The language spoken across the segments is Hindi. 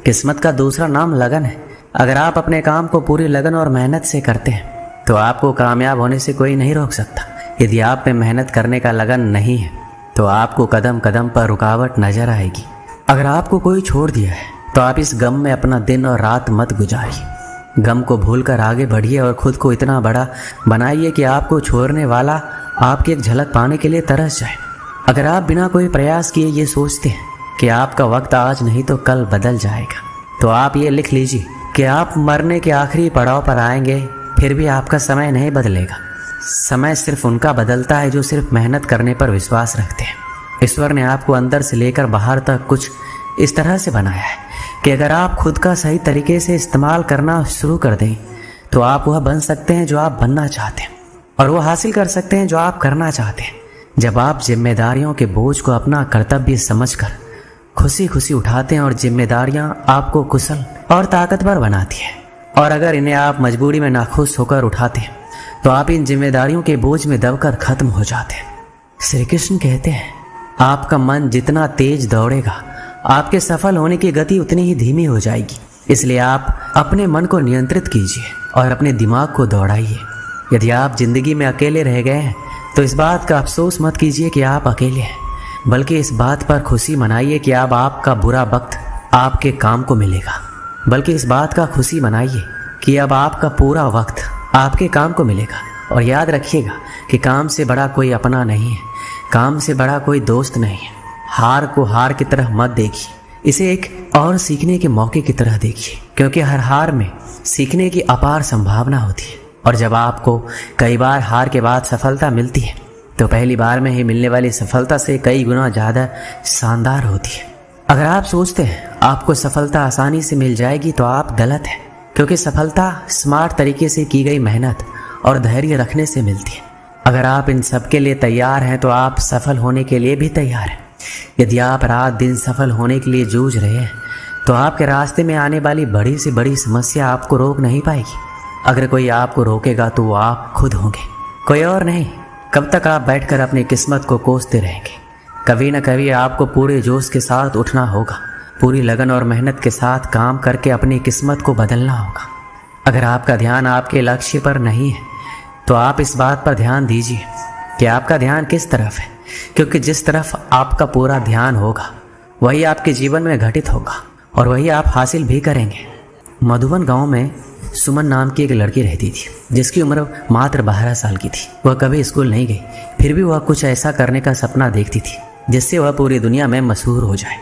किस्मत का दूसरा नाम लगन है। अगर आप अपने काम को पूरी लगन और मेहनत से करते हैं तो आपको कामयाब होने से कोई नहीं रोक सकता। यदि आप में मेहनत करने का लगन नहीं है तो आपको कदम कदम पर रुकावट नजर आएगी। अगर आपको कोई छोड़ दिया है तो आप इस गम में अपना दिन और रात मत गुजारिए। गम को भूलकर आगे बढ़िए और खुद को इतना बड़ा बनाइए कि आपको छोड़ने वाला आपकी एक झलक पाने के लिए तरस जाए। अगर आप बिना कोई प्रयास किए ये सोचते हैं कि आपका वक्त आज नहीं तो कल बदल जाएगा, तो आप ये लिख लीजिए कि आप मरने के आखिरी पड़ाव पर आएंगे, फिर भी आपका समय नहीं बदलेगा। समय सिर्फ उनका बदलता है जो सिर्फ मेहनत करने पर विश्वास रखते हैं। ईश्वर ने आपको अंदर से लेकर बाहर तक कुछ इस तरह से बनाया है कि अगर आप खुद का सही तरीके से इस्तेमाल करना शुरू कर दें तो आप वह बन सकते हैं जो आप बनना चाहते हैं और वह हासिल कर सकते हैं जो आप करना चाहते हैं। जब आप जिम्मेदारियों के बोझ को अपना कर्तव्य समझकर खुशी खुशी उठाते हैं और जिम्मेदारियां आपको कुशल और ताकतवर बनाती हैं, और अगर इन्हें आप मजबूरी में नाखुश होकर उठाते हैं तो आप इन जिम्मेदारियों के बोझ में दबकर खत्म हो जाते हैं। श्री कृष्ण कहते हैं, आपका मन जितना तेज दौड़ेगा आपके सफल होने की गति उतनी ही धीमी हो जाएगी। इसलिए आप अपने मन को नियंत्रित कीजिए और अपने दिमाग को दौड़ाइए। यदि आप जिंदगी में अकेले रह गए हैं तो इस बात का अफसोस मत कीजिए कि आप अकेले हैं, बल्कि इस बात पर खुशी मनाइए कि अब आपका बुरा वक्त आपके काम को मिलेगा। बल्कि इस बात का खुशी मनाइए कि अब आपका पूरा वक्त आपके काम को मिलेगा। और याद रखिएगा कि काम से बड़ा कोई अपना नहीं है, काम से बड़ा कोई दोस्त नहीं है। हार को हार की तरह मत देखिए, इसे एक और सीखने के मौके की तरह देखिए, क्योंकि हर हार में सीखने की अपार संभावना होती है। और जब आपको कई बार हार के बाद सफलता मिलती है तो पहली बार में ही मिलने वाली सफलता से कई गुना ज़्यादा शानदार होती है। अगर आप सोचते हैं आपको सफलता आसानी से मिल जाएगी तो आप गलत हैं, क्योंकि सफलता स्मार्ट तरीके से की गई मेहनत और धैर्य रखने से मिलती है। अगर आप इन सब के लिए तैयार हैं तो आप सफल होने के लिए भी तैयार हैं। यदि आप रात दिन सफल होने के लिए जूझ रहे हैं तो आपके रास्ते में आने वाली बड़ी से बड़ी समस्या आपको रोक नहीं पाएगी। अगर कोई आपको रोकेगा तो वो आप खुद होंगे, कोई और नहीं। कब तक आप बैठकर अपनी किस्मत को कोसते रहेंगे? कभी न कभी आपको पूरे जोश के साथ उठना होगा, पूरी लगन और मेहनत के साथ काम करके अपनी किस्मत को बदलना होगा। अगर आपका ध्यान आपके लक्ष्य पर नहीं है तो आप इस बात पर ध्यान दीजिए कि आपका ध्यान किस तरफ है, क्योंकि जिस तरफ आपका पूरा ध्यान होगा वही आपके जीवन में घटित होगा और वही आप हासिल भी करेंगे। मधुबन गांव में सुमन नाम की एक लड़की रहती थी जिसकी उम्र मात्र 12 साल की थी। वह कभी स्कूल नहीं गई, फिर भी वह कुछ ऐसा करने का सपना देखती थी जिससे वह पूरी दुनिया में मशहूर हो जाए।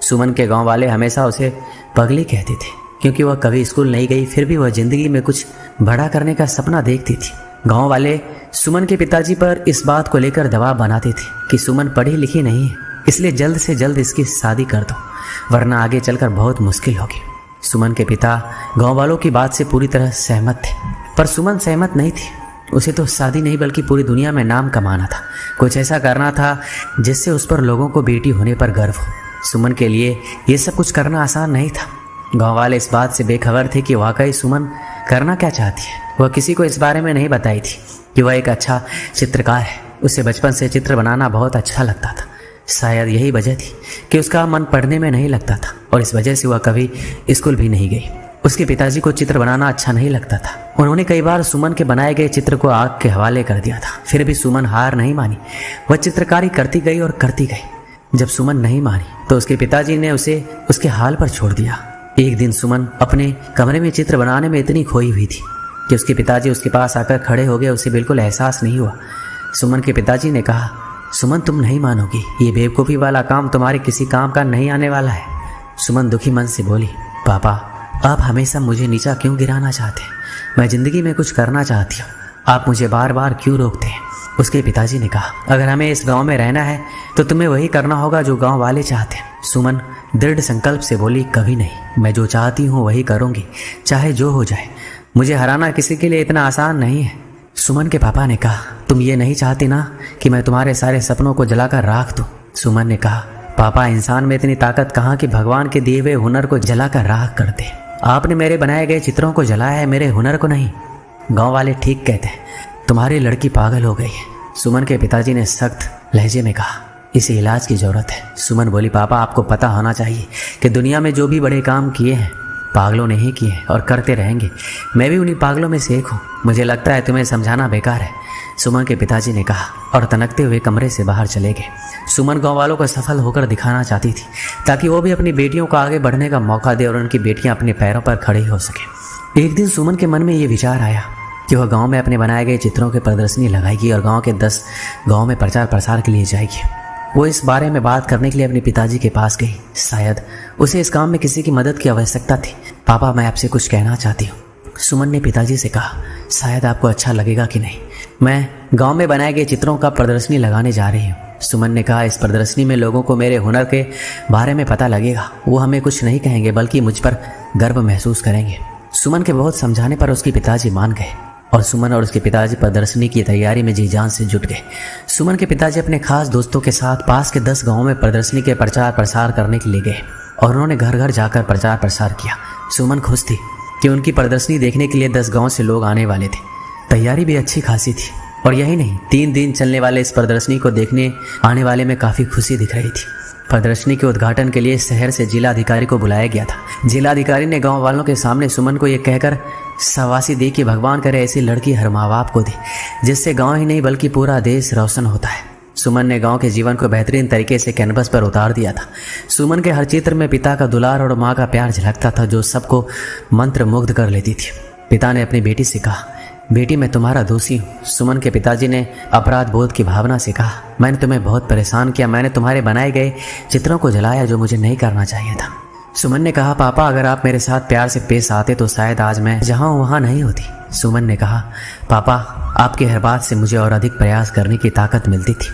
सुमन के गांव वाले हमेशा उसे पगली कहते थे, क्योंकि वह कभी स्कूल नहीं गई फिर भी वह जिंदगी में कुछ बड़ा करने का सपना देखती थी। गांव वाले सुमन के पिताजी पर इस बात को लेकर दबाव बनाते थे कि सुमन पढ़ी लिखी नहीं है, इसलिए जल्द से जल्द इसकी शादी कर दो, वरना आगे चलकर बहुत मुश्किल होगी। सुमन के पिता गांव वालों की बात से पूरी तरह सहमत थे, पर सुमन सहमत नहीं थी। उसे तो शादी नहीं बल्कि पूरी दुनिया में नाम कमाना था, कुछ ऐसा करना था जिससे उस पर लोगों को बेटी होने पर गर्व हो। सुमन के लिए ये सब कुछ करना आसान नहीं था। गांव वाले इस बात से बेखबर थे कि वाकई सुमन करना क्या चाहती है। वह किसी को इस बारे में नहीं बताई थी कि वह एक अच्छा चित्रकार है। उसे बचपन से चित्र बनाना बहुत अच्छा लगता था। शायद यही वजह थी कि उसका मन पढ़ने में नहीं लगता था और इस वजह से वह कभी स्कूल भी नहीं गई। उसके पिताजी को चित्र बनाना अच्छा नहीं लगता था। उन्होंने कई बार सुमन के बनाए गए चित्र को आग के हवाले कर दिया था, फिर भी सुमन हार नहीं मानी। वह चित्रकारी करती गई और करती गई। जब सुमन नहीं मानी तो उसके पिताजी ने उसे उसके हाल पर छोड़ दिया। एक दिन सुमन अपने कमरे में चित्र बनाने में इतनी खोई हुई थी कि उसके पिताजी उसके पास आकर खड़े हो गए। उसे बिल्कुल एहसास नहीं हुआ। सुमन के पिताजी ने कहा, सुमन तुम नहीं मानोगी, ये बेवकूफ़ी वाला काम तुम्हारे किसी काम का नहीं आने वाला है। सुमन दुखी मन से बोली, पापा आप हमेशा मुझे नीचा क्यों गिराना चाहते हैं? मैं ज़िंदगी में कुछ करना चाहती हूँ, आप मुझे बार बार क्यों रोकते हैं? उसके पिताजी ने कहा, अगर हमें इस गांव में रहना है तो तुम्हें वही करना होगा जो गांव वाले चाहते हैं। सुमन दृढ़ संकल्प से बोली, कभी नहीं, मैं जो चाहती हूँ वही करूँगी, चाहे जो हो जाए। मुझे हराना किसी के लिए इतना आसान नहीं है। सुमन के पापा ने कहा, तुम ये नहीं चाहती ना कि मैं तुम्हारे सारे सपनों को जलाकर राख दूँ? सुमन ने कहा, पापा इंसान में इतनी ताकत कहाँ कि भगवान के दिए हुए हुनर को जलाकर राख कर दे। आपने मेरे बनाए गए चित्रों को जलाया है, मेरे हुनर को नहीं। गांव वाले ठीक कहते हैं, तुम्हारी लड़की पागल हो गई है। सुमन के पिताजी ने सख्त लहजे में कहा, इसे इलाज की ज़रूरत है। सुमन बोली, पापा आपको पता होना चाहिए कि दुनिया में जो भी बड़े काम किए हैं पागलों ने ही किए और करते रहेंगे। मैं भी उन्हीं पागलों में से एक हूँ। मुझे लगता है तुम्हें समझाना बेकार है, सुमन के पिताजी ने कहा और तनकते हुए कमरे से बाहर चले गए। सुमन गाँव वालों को सफल होकर दिखाना चाहती थी ताकि वो भी अपनी बेटियों को आगे बढ़ने का मौका दे और उनकी बेटियां अपने पैरों पर खड़ी हो सके। एक दिन सुमन के मन में ये विचार आया कि वह गांव में अपने बनाए गए चित्रों की प्रदर्शनी लगाएगी और गांव के 10 गांव में प्रचार प्रसार के लिए जाएगी। वो इस बारे में बात करने के लिए अपने पिताजी के पास गई। शायद उसे इस काम में किसी की मदद की आवश्यकता थी। पापा मैं आपसे कुछ कहना चाहती हूँ, सुमन ने पिताजी से कहा। शायद आपको अच्छा लगेगा कि नहीं, मैं गांव में बनाए गए चित्रों का प्रदर्शनी लगाने जा रही हूँ। सुमन ने कहा, इस प्रदर्शनी में लोगों को मेरे हुनर के बारे में पता लगेगा। वो हमें कुछ नहीं कहेंगे बल्कि मुझ पर गर्व महसूस करेंगे। सुमन के बहुत समझाने पर उसके पिताजी मान गए और सुमन और उसके पिताजी प्रदर्शनी की तैयारी में जी जान से जुट गए। सुमन के पिताजी अपने खास दोस्तों के साथ पास के 10 गाँवों में प्रदर्शनी के प्रचार प्रसार करने के लिए गए और उन्होंने घर घर जाकर प्रचार प्रसार किया। सुमन खुश थी कि उनकी प्रदर्शनी देखने के लिए 10 गाँव से लोग आने वाले थे। तैयारी भी अच्छी खासी थी और यही नहीं, 3 दिन चलने वाले इस प्रदर्शनी को देखने आने वाले में काफ़ी खुशी दिख रही थी। प्रदर्शनी के उद्घाटन के लिए शहर से जिलाधिकारी को बुलाया गया था। जिलाधिकारी ने गांव वालों के सामने सुमन को यह कहकर शाबाशी दी कि भगवान करे ऐसी लड़की हर माँ बाप को दे जिससे गांव ही नहीं बल्कि पूरा देश रोशन होता है। सुमन ने गांव के जीवन को बेहतरीन तरीके से कैनवस पर उतार दिया था। सुमन के हर चित्र में पिता का दुलार और माँ का प्यार झलकता था जो सबको मंत्रमुग्ध कर लेती थी। पिता ने अपनी बेटी से कहा, बेटी मैं तुम्हारा दोषी हूँ। सुमन के पिताजी ने अपराध बोध की भावना से कहा, मैंने तुम्हें बहुत परेशान किया, मैंने तुम्हारे बनाए गए चित्रों को जलाया जो मुझे नहीं करना चाहिए था। सुमन ने कहा, पापा अगर आप मेरे साथ प्यार से पेश आते तो शायद आज मैं जहाँ हूँ वहाँ नहीं होती। सुमन ने कहा, पापा आपकी हर बात से मुझे और अधिक प्रयास करने की ताकत मिलती थी।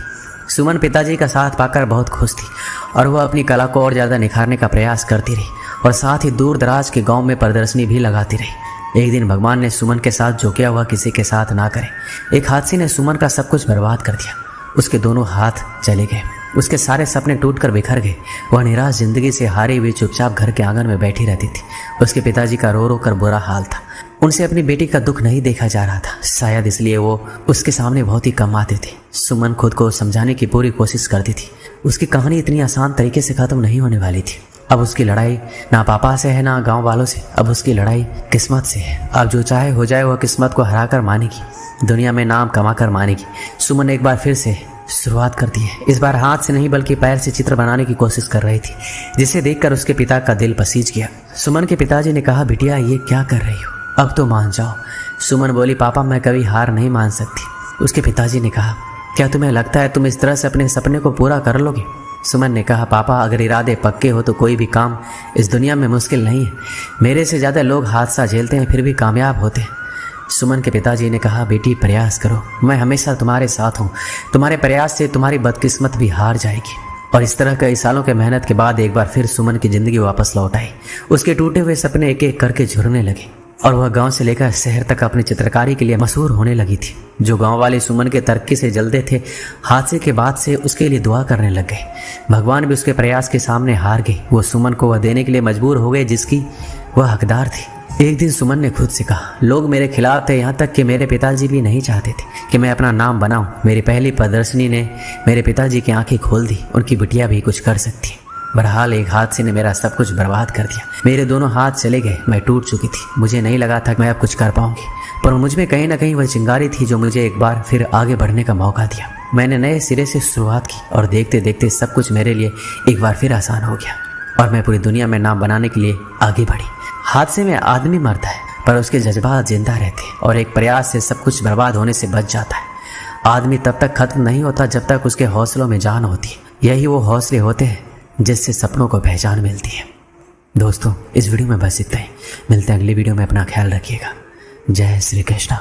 सुमन पिताजी का साथ पाकर बहुत खुश थी और वह अपनी कला को और ज़्यादा निखारने का प्रयास करती रही और साथ ही दूर दराज के गाँव में प्रदर्शनी भी लगाती रही। एक दिन भगवान ने सुमन के साथ जो किया हुआ किसी के साथ ना करे। एक हादसे ने सुमन का सब कुछ बर्बाद कर दिया। उसके दोनों हाथ चले गए, उसके सारे सपने टूटकर बिखर गए। वह निराश जिंदगी से हारी हुई चुपचाप घर के आंगन में बैठी रहती थी। उसके पिताजी का रो रो कर बुरा हाल था। उनसे अपनी बेटी का दुख नहीं देखा जा रहा था, शायद इसलिए वो उसके सामने बहुत ही कम आते थे। सुमन खुद को समझाने की पूरी कोशिश करती थी। उसकी कहानी इतनी आसान तरीके से खत्म नहीं होने वाली थी। अब उसकी लड़ाई ना पापा से है ना गांव वालों से, अब उसकी लड़ाई किस्मत से है। अब जो चाहे हो जाए वह किस्मत को हराकर मानेगी, दुनिया में नाम कमाकर मानेगी। सुमन एक बार फिर से शुरुआत करती है। इस बार हाथ से नहीं बल्कि पैर से चित्र बनाने की कोशिश कर रही थी, जिसे देखकर उसके पिता का दिल पसीज गया। सुमन के पिताजी ने कहा, बिटिया ये क्या कर रही हो, अब तो मान जाओ। सुमन बोली, पापा मैं कभी हार नहीं मान सकती। उसके पिताजी ने कहा, क्या तुम्हें लगता है तुम इस तरह से अपने सपने को पूरा कर लोगे? सुमन ने कहा, पापा अगर इरादे पक्के हो तो कोई भी काम इस दुनिया में मुश्किल नहीं है। मेरे से ज़्यादा लोग हादसा झेलते हैं फिर भी कामयाब होते हैं। सुमन के पिताजी ने कहा, बेटी प्रयास करो, मैं हमेशा तुम्हारे साथ हूँ। तुम्हारे प्रयास से तुम्हारी बदकिस्मत भी हार जाएगी। और इस तरह कई सालों के मेहनत के बाद एक बार फिर सुमन की जिंदगी वापस लौट आई। उसके टूटे हुए सपने एक एक करके झुरने लगे और वह गांव से लेकर शहर तक अपनी चित्रकारी के लिए मशहूर होने लगी थी। जो गांव वाले सुमन के तरक्की से जलते थे, हादसे के बाद से उसके लिए दुआ करने लग गए। भगवान भी उसके प्रयास के सामने हार गए। वो सुमन को वह देने के लिए मजबूर हो गए जिसकी वह हकदार थी। एक दिन सुमन ने खुद से कहा, लोग मेरे खिलाफ थे, यहाँ तक कि मेरे पिताजी भी नहीं चाहते थे कि मैं अपना नाम बनाऊं। मेरी पहली प्रदर्शनी ने मेरे पिताजी की आंखें खोल दी, उनकी बिटिया भी कुछ कर सकती है। बहरहाल एक हादसे ने मेरा सब कुछ बर्बाद कर दिया। मेरे दोनों हाथ चले गए, मैं टूट चुकी थी। मुझे नहीं लगा था कि मैं अब कुछ कर पाऊंगी, पर मुझ में कहीं ना कहीं वह चिंगारी थी जो मुझे एक बार फिर आगे बढ़ने का मौका दिया। मैंने नए सिरे से शुरुआत की और देखते देखते सब कुछ मेरे लिए एक बार फिर आसान हो गया और मैं पूरी दुनिया में नाम बनाने के लिए आगे बढ़ी। हादसे में आदमी मरता है पर उसके जज्बात जिंदा रहते हैं और एक प्रयास से सब कुछ बर्बाद होने से बच जाता है। आदमी तब तक खत्म नहीं होता जब तक उसके हौसलों में जान होती है। यही वो हौसले होते हैं जिससे सपनों को पहचान मिलती है। दोस्तों इस वीडियो में बस इतना ही। मिलते हैं अगली वीडियो में। अपना ख्याल रखिएगा। जय श्री कृष्ण।